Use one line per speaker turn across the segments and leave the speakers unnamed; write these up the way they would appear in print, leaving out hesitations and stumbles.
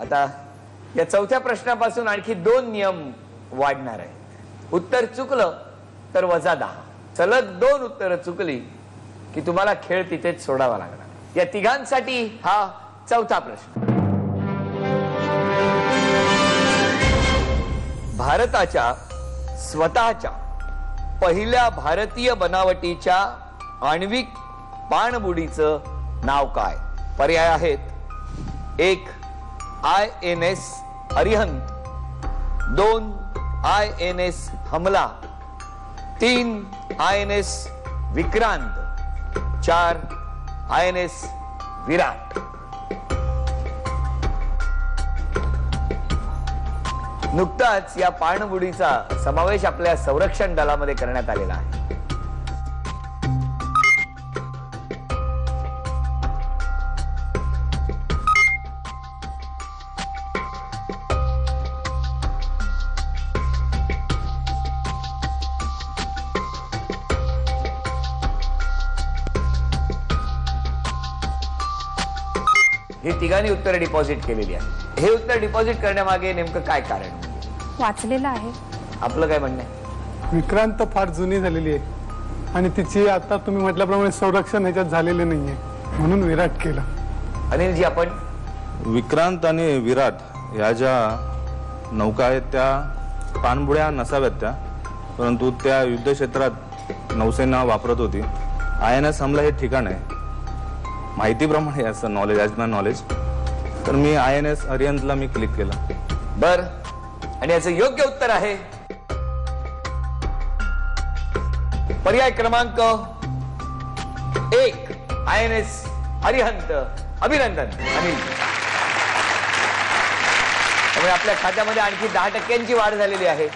आता या चौथ्या प्रश्नापासून आणखी 2 नियम वाढणार आहेत. उत्तर चुकलं तर -10. सलग 2 उत्तरं चुकली की तुम्हाला खेळ तिथेच सोडावा लागणार. या तिघांसाठी हा चौथा प्रश्न. भारताच्या स्वतःच्या पहिल्या भारतीय बनावटीच्या आण्विक पाणबुडीचं नाव काय? पर्याय आहेत: 1 INS अरिहंत, 2 INS हमला, 3 INS विक्रांत, 4 INS विराट. नुकताच या पाणबुडीचा समावेश आपल्या संरक्षण दलामध्ये करण्यात आलेला आहे. ही तिघांनी उत्तर डिपॉझिट केलेली आहे. हे उत्तर डिपॉझिट करण्यामागे नेमकं काय कारण?
वाचलेलं आहे.
आपलं काय म्हणणं आहे?
विक्रांत फार जुनी झालेली आहे आणि तिची आता तुम्ही म्हटल्याप्रमाणे संरक्षण ह्याच्यात झालेले नाहीये, म्हणून विराट केलं.
अनिलजी, आपण?
विक्रांत आणि विराट या ज्या नौका आहेत त्या पाणबुड्या नसाव्यात त्या, परंतु त्या युद्ध क्षेत्रात नौसेना वापरत होती. INS हमला हे ठिकाण आहे माहितीप्रमाणे, असं नॉलेज, ॲज माय नॉलेज. तर मी INS अरिहंतला मी क्लिक केलं.
बर, आणि याचं योग्य उत्तर आहे पर्याय क्रमांक 1 INS अरिहंत. अभिनंदन अनिल. त्यामुळे आपल्या खात्यामध्ये आणखी 10% वाढ झालेली आहे.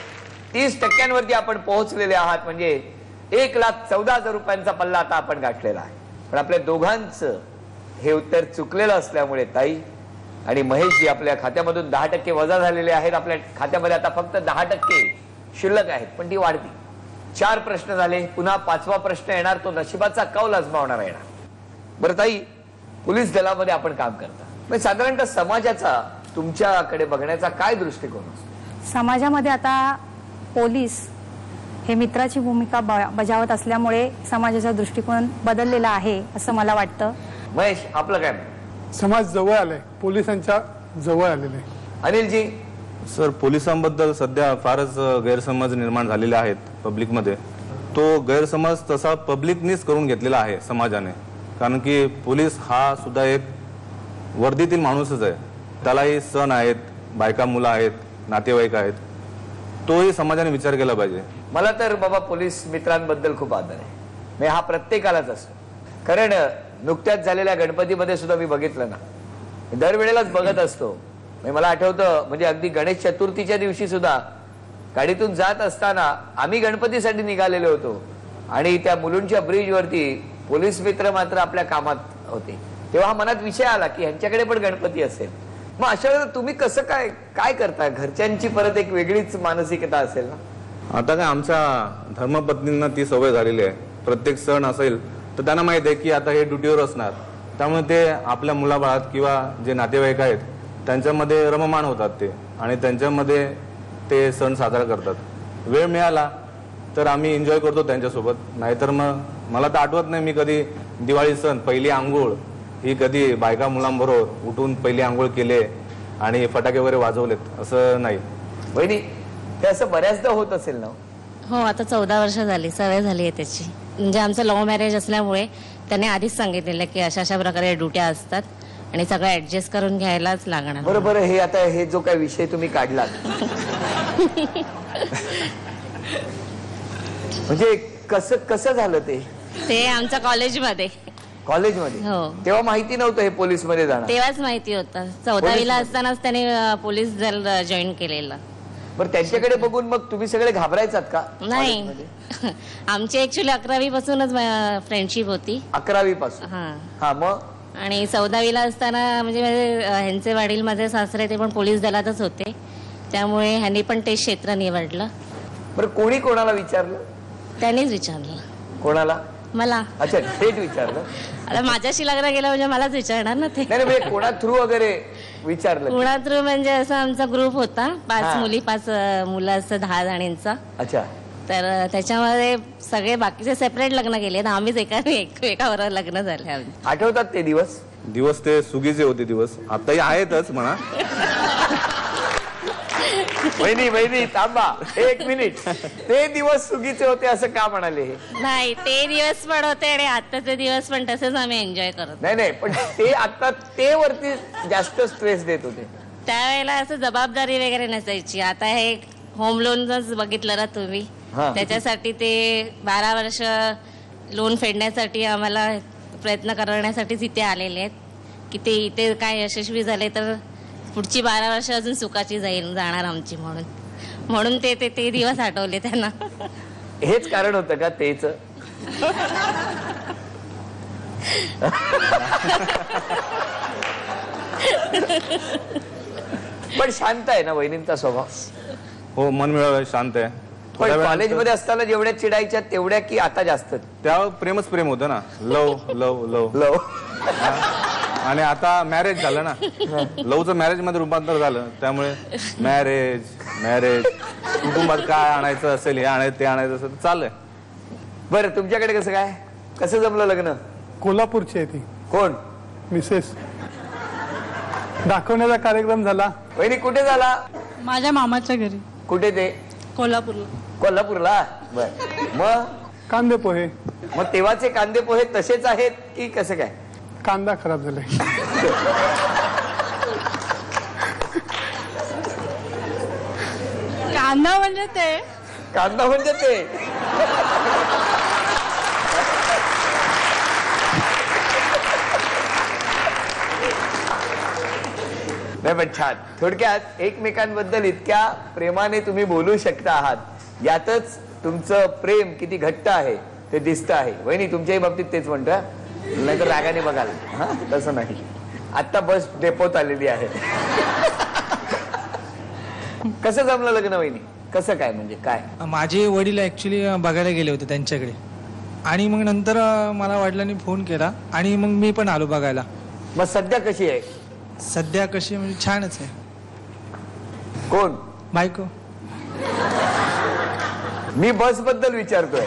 30% आपण पोहोचलेले आहात. म्हणजे 1,14,000 रुपयांचा पल्ला आता आपण गाठलेला आहे. पण आपल्या दोघांचं हे उत्तर चुकलेलं असल्यामुळे ताई आणि महेशजी आपल्या खात्यामधून 10% वजा झालेले आहेत. आपल्या खात्यामध्ये आता फक्त 10% शिल्लक आहेत, पण ती वाढती. 4 प्रश्न झाले. पुन्हा 5वा प्रश्न येणार, तो नशिबाचा कौल आजमावणारा येणार. बरं ताई, पोलीस दलामध्ये आपण काम करता, म्हणजे साधारणतः समाजाचा तुमच्याकडे बघण्याचा काय दृष्टिकोन असतो?
समाजामध्ये आता पोलीस हे मित्राची भूमिका बजावत असल्यामुळे समाजाचा दृष्टिकोन बदललेला आहे असं मला वाटतं.
महेश, आपलं काय?
समाज जवळ आलाय, पोलिसांच्या जवळ आलेले.
अनिलजी?
सर, पोलिसांबद्दल सध्या फारच गैरसमज निर्माण झालेले आहेत पब्लिकमध्ये. तो गैरसमज तसा पब्लिकनीच करून घेतलेला आहे समाजाने. कारण की पोलीस हा सुद्धा एक वर्दीतील माणूसच आहे. त्यालाही सण आहेत, बायका मुलं आहेत, नातेवाईक आहेत. तोही समाजाने विचार केला पाहिजे.
मला तर बाबा पोलीस मित्रांबद्दल खूप आदर आहे. मी हा प्रत्येकालाच असतो. कारण नुकत्याच झालेल्या गणपतीमध्ये सुद्धा मी बघितलं ना, दरवेळेलाच बघत असतो. मला आठवतं, म्हणजे अगदी गणेश चतुर्थीच्या दिवशी सुद्धा गाडीतून जात असताना आम्ही गणपतीसाठी निघालेलो होतो आणि त्या मुलुंडच्या ब्रिजवरती पोलीस मित्र मात्र आपल्या कामात होते. तेव्हा मनात विषय आला की ह्यांच्याकडे पण गणपती असेल. मग अशा वेळेला तुम्ही कसं काय करताय? घरच्यांची परत एक वेगळीच मानसिकता असेल ना.
आता काय, आमच्या धर्मपत्नींना ती सवय झालेली आहे. प्रत्येक सण असेल तर त्यांना माहित आहे की आता हे ड्युटीवर असणार, त्यामुळे ते आपल्या मुलाबाळात किंवा जे नातेवाईक आहेत त्यांच्यामध्ये रममाण होतात ते, आणि त्यांच्यामध्ये ते सण साजरा करतात. वेळ मिळाला तर आम्ही एन्जॉय करतो त्यांच्यासोबत. नाहीतर मग मला तर आठवत नाही मी कधी दिवाळी सण पहिली आंघोळ ही कधी बायका मुलांबरोबर उठून पहिली आंघोळ केले आणि फटाके वगैरे वाजवलेत, असं नाही.
वहिनी, ते असं बऱ्याचदा होत असेल ना?
हो, आता 14 वर्ष झाली, सवय झाली आहे त्याची. म्हणजे आमचं लव्ह मॅरेज असल्यामुळे त्याने आधीच सांगितलेलं की अशा अशा प्रकारे ड्युट्या असतात आणि सगळं ऍडजस्ट करून घ्यायलाच लागणार.
बरोबर. हे आता हे जो काही विषय तुम्ही काढलात म्हणजे कसं झालं ते
आमच्या कॉलेजमध्ये
हो. तेव्हा माहिती नव्हतं हे पोलीस मध्ये जाणार?
तेव्हाच माहिती होतं. 14वीला असतानाच त्याने पोलीस दल जॉईन केलेलं.
बरं, त्यांच्याकडे बघून मग तुम्ही सगळे घाबरायचात का?
नाही, आमची ऍक्च्युली 11वी पासूनच फ्रेंडशिप होती.
11वी पासून? हा. मग?
आणि 14वीला असताना म्हणजे ह्यांचे वडील, माझे सासरे, ते पण पोलीस दलातच होते, त्यामुळे ह्यांनी पण ते क्षेत्र निवडलं.
बरं, कोणी कोणाला विचारलं?
त्यांनीच विचारलं.
कोणाला?
मला.
अच्छा, थेट विचारलं?
आता माझ्याशी लग्न गेलं म्हणजे मलाच विचारणार ना ते.
नाही, म्हणजे कोणा थ्रू वगैरे? विचारलं.
कुणा थ्रू म्हणजे असा आमचा ग्रुप होता, 5
हा.
मुली 5 मुलं असं 10 जणींचा.
अच्छा.
तर त्याच्यामध्ये सगळे बाकीचे सेपरेट लग्न केले, आम्हीच एकाबरोबर लग्न झाले आमचे.
आठवतात ते दिवस?
दिवस ते सुगीचे होते दिवस, आताही आहेतच म्हणा.
वहिनी थांबा 1 मिनिट. ते दिवस सुगीचे होते असं का म्हणाले हे?
नाही, ते दिवस पण होते आणि आताचे दिवस पण तसेच आम्ही एन्जॉय करतो.
नाही पण ते आता ते वरती जास्त स्ट्रेस देत होते.
त्यावेळेला असं जबाबदारी वगैरे नसायची. आता हे होम लोनच बघितलं ना तुम्ही,
हा.
त्याच्यासाठी ते 12 वर्ष लोन फेडण्यासाठी आम्हाला प्रयत्न करण्यासाठीच इथे आलेले आहेत की ते इथे काय यशस्वी झाले तर पुढची 12 वर्ष अजून सुखाची जाणार आमची, म्हणून ते दिवस आठवले त्यांना.
हेच कारण होतं का तेच? पण शांत आहे ना वहिनींचा स्वभाव?
हो, मन मिळालं, शांत आहे.
पण
थोड्या वेळानंतर-
कॉलेजमध्ये असताना जेवढ्या चिडायच्या तेवढ्या की आता जास्त?
त्यावर प्रेमच प्रेम होतं ना, लव लव लव.
लव.
आणि आता मॅरेज झालं ना, लवचं मॅरेज मध्ये रूपांतर झालं, त्यामुळे मॅरेज कुटुंबात काय आणायचं असेल, हे आणायचं ते आणायचं असेल चाललंय.
बरं, तुमच्याकडे कसं काय? कसं जमलं लग्न?
कोल्हापूरची आहे ती
कोण?
मिसेस. दाखवण्याचा कार्यक्रम झाला.
वहिनी कुठे झाला?
माझ्या मामाच्या घरी,
कुठे ते?
कोल्हापूरला.
कोल्हापूरला. बर, मग
कांदे पोहे.
मग तेव्हाचे कांदे पोहे तसेच आहेत की कसं काय?
कांदा खराब झालाय.
कांदा म्हणजे ते
कांदा म्हणजे ते? नाही पण छान. थोडक्यात एकमेकांबद्दल इतक्या प्रेमाने तुम्ही बोलू शकता आहात, यातच तुमचं प्रेम किती घट्ट आहे ते दिसतं आहे. वहिनी तुमच्याही बाबतीत तेच म्हणतोय, नाहीतर रागाने बघाल. हा, तसं नाही. आता बस डेपोत आलेली आहे. कसं जमलं लग्न वहिनी? कसं काय म्हणजे काय?
माझे वडील ऍक्च्युली बघायला गेले होते त्यांच्याकडे, आणि मग नंतर मला वडिलांनी फोन केला आणि मग मी पण आलो बघायला.
मग सध्या कशी आहे?
सध्या कशी म्हणजे छानच आहे.
कोण?
बायको.
मी बस बद्दल विचारतोय.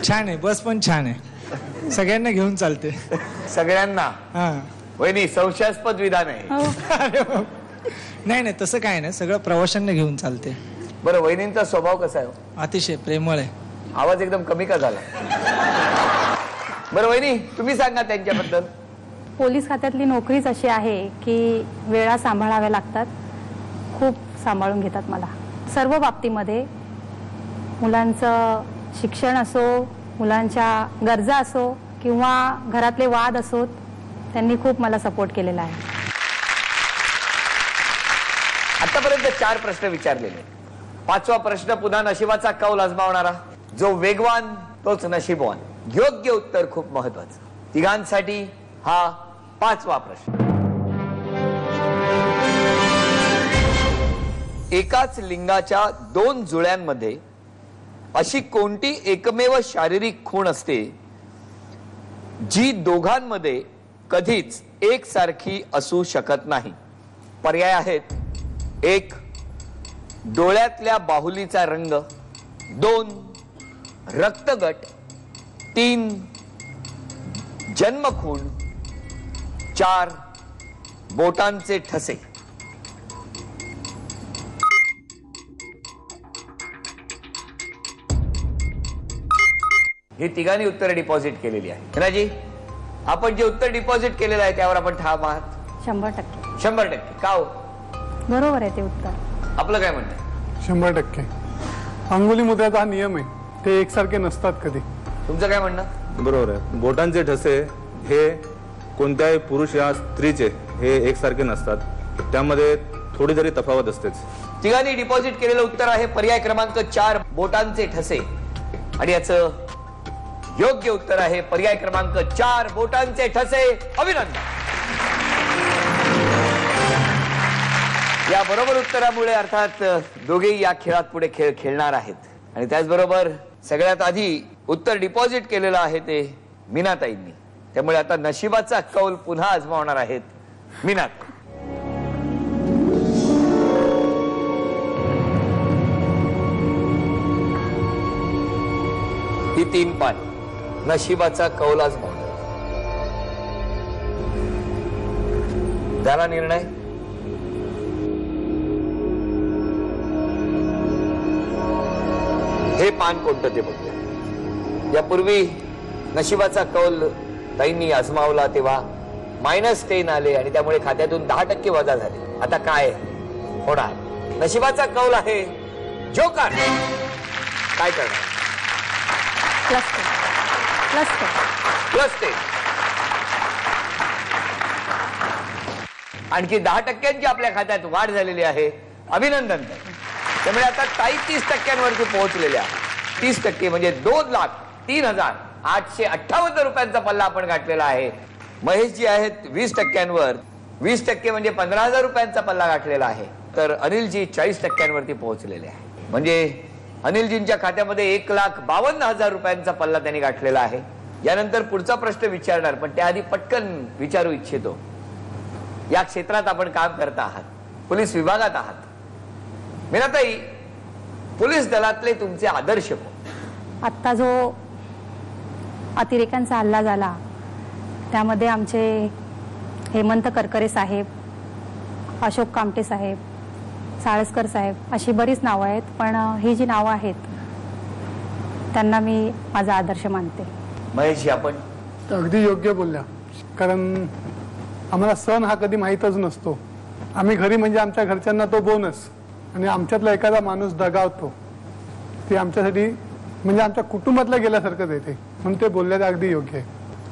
छान आहे, बस पण छान आहे, सगळ्यांना घेऊन चालते.
सगळ्यांना?
हा.
वहिनी संशयास्पद विधान आहे.
नाही तसं काय नाही, सगळं प्रवाशांना घेऊन चालते.
बरं, वहिनींचा स्वभाव कसा आहे?
अतिशय प्रेमळ आहे.
आवाज एकदम कमी का झाला? बरं वहिनी तुम्ही सांगा त्यांच्याबद्दल.
पोलीस खात्यातली नोकरीच अशी आहे की वेळा सांभाळाव्या लागतात. खूप सांभाळून घेतात मला सर्व बाबतीमध्ये. मुलांचं शिक्षण असो, मुलांच्या गरजा असो किंवा घरातले वाद असोत, त्यांनी खूप मला सपोर्ट केलेला आहे.
आतापर्यंत 4 प्रश्न विचारलेले. 5वा प्रश्न पुन्हा नशिबाचा कौल आजमावणारा. जो वेगवान तोच नशीबवान. योग्य उत्तर खूप महत्वाचं. तिघांसाठी हा 5वा प्रश्न. एकाच लिंगाच्या 2 जुळ्यांमध्ये अशी कोणती एकमेव शारीरिक खूण असते जी दोघांमध्ये कधीच एकसारखी असू शकत नाही? पर्याय आहेत: 1. डोळ्यातल्या बाहुलीचा रंग, 2. रक्तगट, 3. जन्मखूण, 4. बोटांचे ठसे. ही तिघांनी उत्तर डिपॉझिट केलेली आहे. हिनाजी, आपण जे उत्तर डिपॉझिट केलेलं आहे त्यावर आपण ठाम आहात?
100%.
100%. का हो?
बरोबर आहे ते उत्तर.
आपलं काय म्हणणं?
100%. अंगुली मुद्राचा हा नियम आहे, ते एकसारखे नसतात कधी.
तुमचं काय म्हणणं?
बरोबर आहे. बोटांचे ठसे हे कोणत्याही पुरुष या स्त्रीचे हे एकसारखे नसतात, त्यामध्ये थोडी जरी तफावत असतेच.
तिघांनी डिपॉझिट केलेलं उत्तर आहे पर्याय क्रमांक 4, बोटांचे ठसे. आणि याचं योग्य उत्तर आहे पर्याय क्रमांक 4, बोटांचे ठसे. अभिनंदन. या बरोबर उत्तरामुळे अर्थात दोघेही या खेळात पुढे खेळ खेळणार आहेत. आणि त्याचबरोबर सगळ्यात आधी उत्तर डिपॉझिट केलेलं आहे ते मीनाताईंनी. त्यामुळे आता नशिबाचा कौल पुन्हा आजमावणार आहेत मीनात. ही 3 पान नशिबाचा कौल आजमावणार. झाला निर्णय. हे पान कोणतं ते बघूया. यापूर्वी नशिबाचा कौल ताईंनी आजमावला तेव्हा -10 आले आणि त्यामुळे खात्यातून 10% वजा झाले. आता काय होणार? नशिबाचा कौल आहे जोकर. काय करणार? +10 आणखी 10% आपल्या खात्यात वाढ झालेली आहे. अभिनंदन. त्यामुळे आता ताई 30% पोहोचलेल्या. 30% म्हणजे 2,03,858 रुपयांचा पल्ला आपण गाठलेला आहे. महेशजी आहेत 20% 20% म्हणजे 15,000 रुपयांचा पल्ला गाठलेला आहे. तर अनिलजी 40% पोहोचलेले आहे. म्हणजे अनिलजींच्या खात्यामध्ये 1,52,000 रुपयांचा पल्ला त्यांनी गाठलेला आहे. यानंतर पुढचा प्रश्न विचारणार, पण त्याआधी पटकन विचारू इच्छितो. या क्षेत्रात आपण काम करता आहात, पोलीस विभागात आहात. मीनाताई, पोलीस दलातले तुमचे आदर्श कोण?
आत्ता जो अतिरेक्यांचा हल्ला झाला त्यामध्ये आमचे हेमंत करकरे साहेब, अशोक कामटे साहेब, साळसकर साहेब अशी बरीच नावं आहेत. पण ही जी नावं आहेत त्यांना मी माझा आदर्श मानते.
महेशजी, आपण?
अगदी योग्य बोलल्या. कारण आम्हाला सण हा कधी माहीतच नसतो. आम्ही घरी म्हणजे आमच्या घरच्यांना तो बोनस, आणि आमच्यातला एखादा माणूस दगावतो ते आमच्यासाठी म्हणजे आमच्या कुटुंबातलं गेल्यासारखंच आहे ते. म्हणून ते बोलल्याचं अगदी योग्य आहे.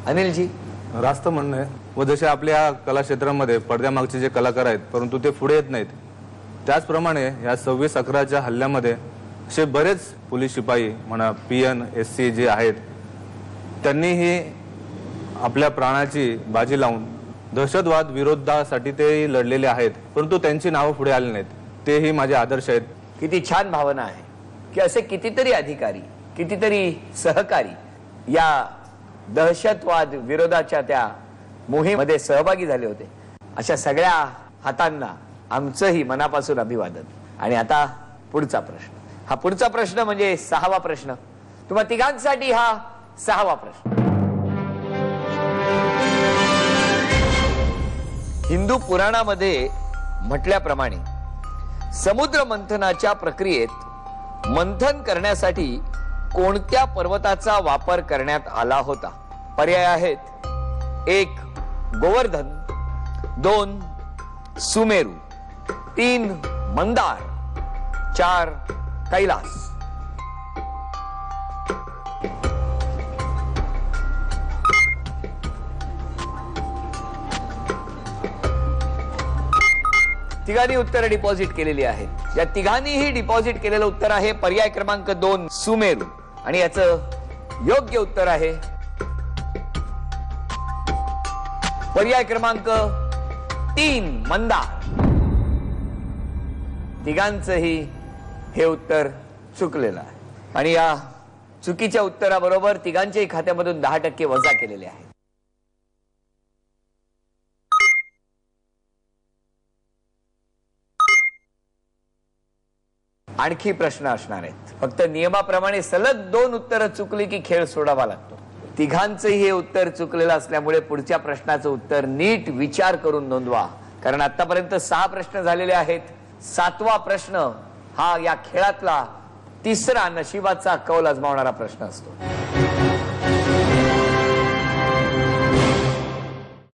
अनिलजी?
रास्त म्हणणं आहे. व जसे आपल्या कला क्षेत्रामध्ये पडद्यामागचे जे कलाकार आहेत परंतु ते पुढे येत नाहीत, त्याचप्रमाणे या 26/11च्या हल्ल्यामध्ये असे बरेच पोलीस शिपाई म्हणा, PN SC जे आहेत, त्यांनीही आपल्या प्राणाची बाजी लावून दहशतवाद विरोधासाठी ते लढलेले आहेत, परंतु त्यांची नावं पुढे आली नाहीत. तेही माझे आदर्श आहेत.
किती छान भावना आहे की असे कितीतरी अधिकारी, कितीतरी सहकारी या दहशतवाद विरोधाच्या त्या मोहिमेमध्ये सहभागी झाले होते. अशा सगळ्या हातांना आमचंही मनापासून अभिवादन. आणि आता पुढचा प्रश्न. हा पुढचा प्रश्न म्हणजे 6वा प्रश्न. तुम्हा तिघांसाठी हा 6वा प्रश्न. हिंदू पुराणामध्ये म्हटल्याप्रमाणे समुद्र मंथनाच्या प्रक्रियेत मंथन करण्यासाठी कोणत्या पर्वताचा वापर करण्यात आला होता? पर्याय आहेत: 1 गोवर्धन, 2 सुमेरू, 3 मंदार, 4 कैलास. तिघांनी उत्तर डिपॉझिट केलेली आहेत. या तिघांनीही डिपॉझिट केलेलं उत्तर आहे पर्याय क्रमांक 2 सुमेरू. आणि याचं योग्य उत्तर आहे पर्याय क्रमांक 3 मंदार. तिघांचंही हे उत्तर चुकलेलं आहे. आणि या चुकीच्या उत्तराबरोबर तिघांच्याही खात्यामधून 10% वजा केलेले आहे. आणखी प्रश्न असणार आहेत. फक्त नियमाप्रमाणे सलग 2 उत्तरं चुकली की खेळ सोडावा लागतो. तिघांचंही हे उत्तर चुकलेलं असल्यामुळे पुढच्या प्रश्नाचं उत्तर नीट विचार करून नोंदवा. कारण आतापर्यंत 6 प्रश्न झालेले आहेत. 7वा प्रश्न हा या खेळातला 3रा नशिबाचा कौल आजमावणारा प्रश्न असतो.